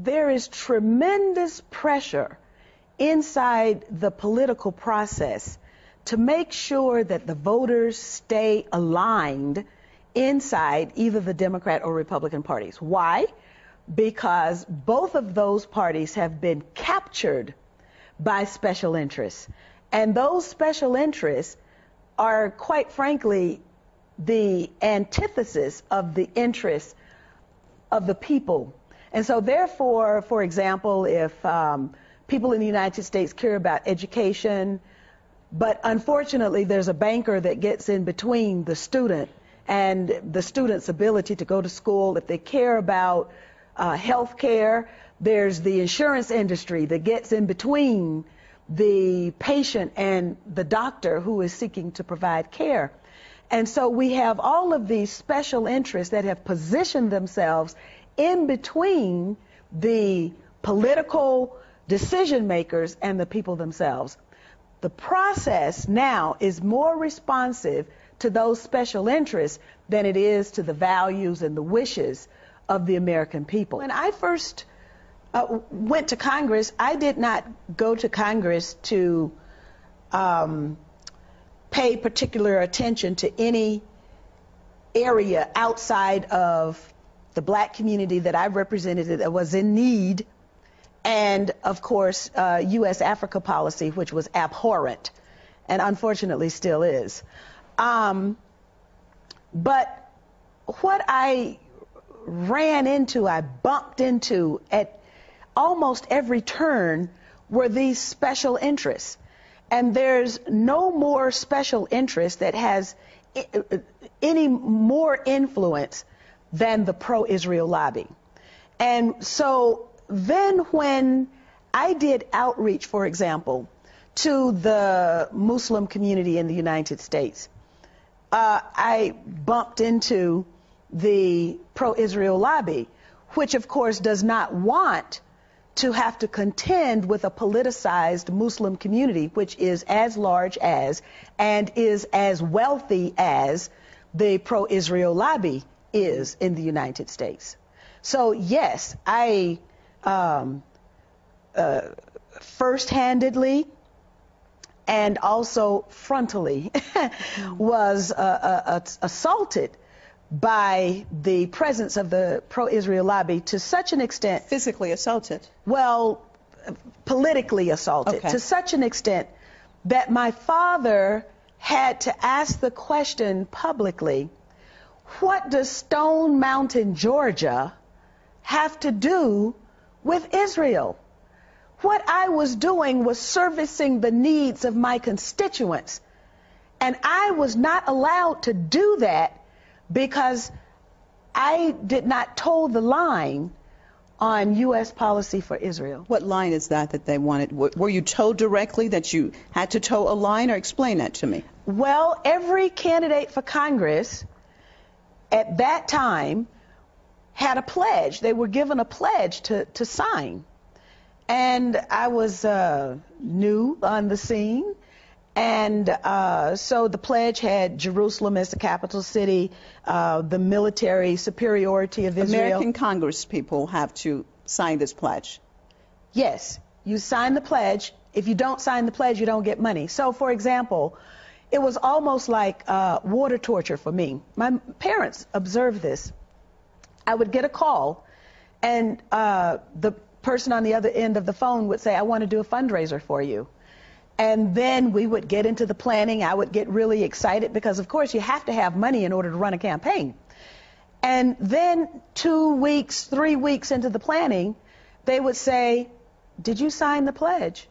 there is tremendous pressure inside the political process to make sure that the voters stay aligned inside either the Democrat or Republican parties. Why? Because both of those parties have been captured by special interests. And those special interests are, quite frankly, the antithesis of the interests of the people. And so therefore, for example, if people in the United States care about education, but unfortunately there's a banker that gets in between the student and the student's ability to go to school, if they care about health care, there's the insurance industry that gets in between the patient and the doctor who is seeking to provide care. And so we have all of these special interests that have positioned themselves in between the political decision makers and the people themselves. The process now is more responsive to those special interests than it is to the values and the wishes of the American people. When I first went to Congress, I did not go to Congress to pay particular attention to any area outside of the black community that I represented that was in need, and of course U.S. Africa policy, which was abhorrent and unfortunately still is. But what I ran into, I bumped into at almost every turn were these special interests. And there's no more special interest that has any more influence than the pro-Israel lobby. And so then when I did outreach, for example, to the Muslim community in the United States, I bumped into the pro-Israel lobby, which of course does not want to have to contend with a politicized Muslim community, which is as large as and is as wealthy as the pro-Israel lobby is in the United States. So yes, I first-handedly and also frontally was assaulted by the presence of the pro-Israel lobby to such an extent. Physically assaulted? Well, politically assaulted. Okay. To such an extent that my father had to ask the question publicly, what does Stone Mountain, Georgia have to do with Israel? What I was doing was servicing the needs of my constituents. And I was not allowed to do that because I did not toe the line on U.S. policy for Israel. What line is that they wanted? Were you told directly that you had to toe a line, or explain that to me? Well, every candidate for Congress at that time had a pledge. They were given a pledge to sign. And I was new on the scene. And so the pledge had Jerusalem as the capital city, the military superiority of Israel. American Congress people have to sign this pledge. Yes, you sign the pledge. If you don't sign the pledge, you don't get money. So, for example, it was almost like water torture for me. My parents observed this. I would get a call, and the person on the other end of the phone would say, I want to do a fundraiser for you. And then we would get into the planning. I would get really excited because, of course, you have to have money in order to run a campaign. And then 2 weeks, 3 weeks into the planning, they would say, did you sign the pledge?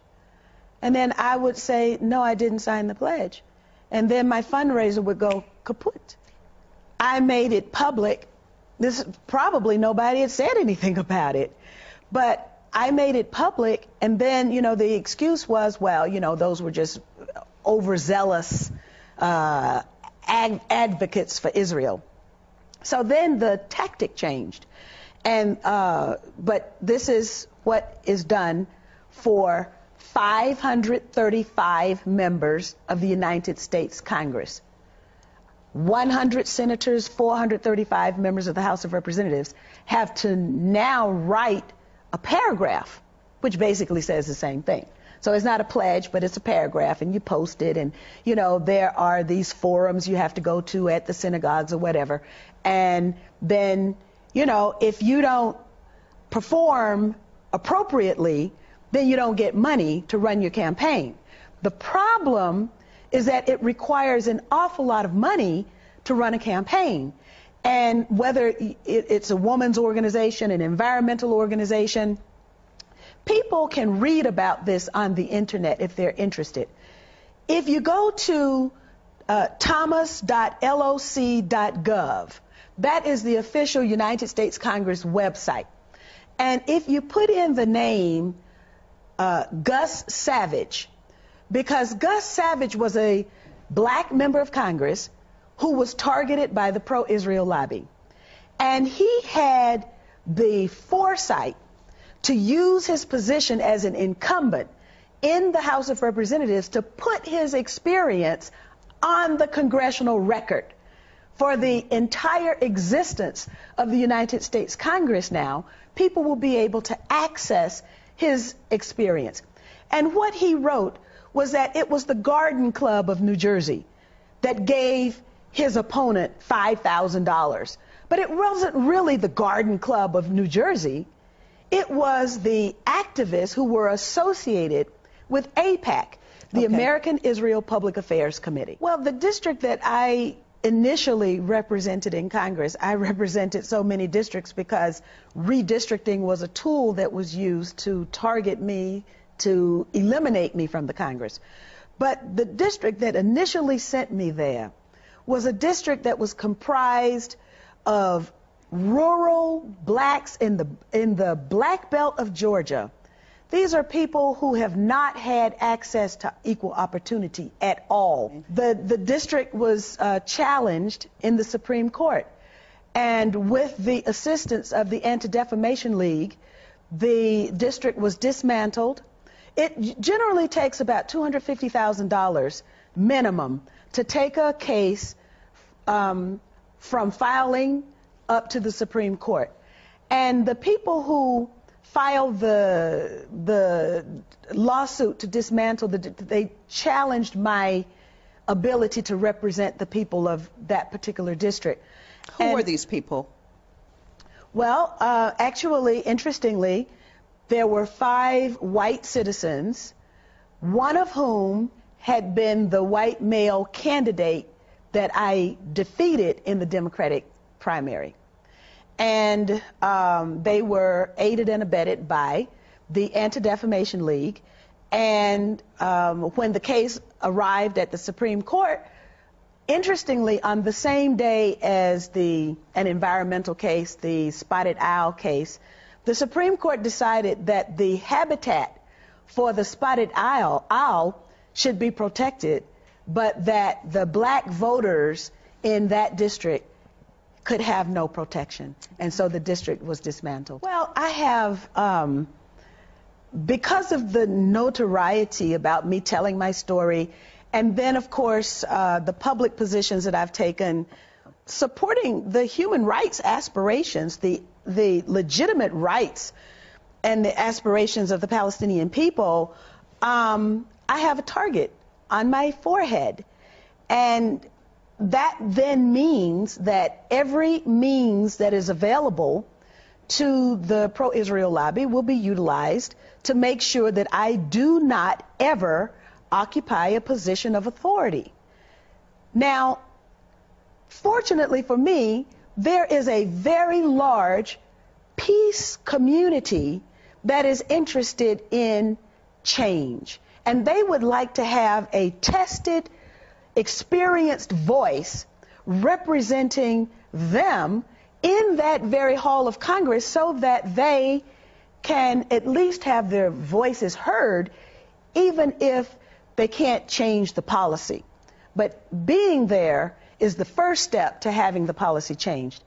And then I would say, no, I didn't sign the pledge. And then my fundraiser would go kaput. I made it public. This probably nobody had said anything about it. But I made it public, and then, you know, the excuse was, well, you know, those were just overzealous advocates for Israel. So then the tactic changed. And but this is what is done for 535 members of the United States Congress. 100 senators, 435 members of the House of Representatives have to now write a paragraph, which basically says the same thing. So it's not a pledge, but it's a paragraph, and you post it, and, you know, there are these forums you have to go to at the synagogues or whatever. And then, you know, if you don't perform appropriately, then you don't get money to run your campaign. The problem is that it requires an awful lot of money to run a campaign. And whether it's a woman's organization, an environmental organization, people can read about this on the internet if they're interested. If you go to thomas.loc.gov, that is the official United States Congress website. And if you put in the name Gus Savage, because Gus Savage was a black member of Congress who was targeted by the pro-Israel lobby. And he had the foresight to use his position as an incumbent in the House of Representatives to put his experience on the congressional record. For the entire existence of the United States Congress now, people will be able to access his experience. And what he wrote was that it was the Garden Club of New Jersey that gave his opponent $5,000. But it wasn't really the Garden Club of New Jersey. It was the activists who were associated with AIPAC, the American Israel Public Affairs Committee. Well, the district that I initially represented in Congress, I represented so many districts because redistricting was a tool that was used to target me, to eliminate me from the Congress. But the district that initially sent me there was a district that was comprised of rural blacks in the Black Belt of Georgia. These are people who have not had access to equal opportunity at all. The district was challenged in the Supreme Court. And with the assistance of the Anti-Defamation League, the district was dismantled. It generally takes about $250,000 minimum to take a case from filing up to the Supreme Court. And the people who filed the lawsuit to dismantle, they challenged my ability to represent the people of that particular district. Who were these people? Well, actually, interestingly, there were 5 white citizens, one of whom had been the white male candidate that I defeated in the Democratic primary. And they were aided and abetted by the Anti-Defamation League. And when the case arrived at the Supreme Court, interestingly, on the same day as an environmental case, the Spotted Owl case, the Supreme Court decided that the habitat for the spotted owl should be protected, but that the black voters in that district could have no protection. And so the district was dismantled. Well, I have, because of the notoriety about me telling my story, and then, of course, the public positions that I've taken supporting the human rights aspirations, the legitimate rights and the aspirations of the Palestinian people, I have a target on my forehead. And that then means that every means that is available to the pro-Israel lobby will be utilized to make sure that I do not ever occupy a position of authority. Now, fortunately for me, there is a very large peace community that is interested in change. And they would like to have a tested, experienced voice representing them in that very hall of Congress so that they can at least have their voices heard, even if they can't change the policy. But being there is the first step to having the policy changed.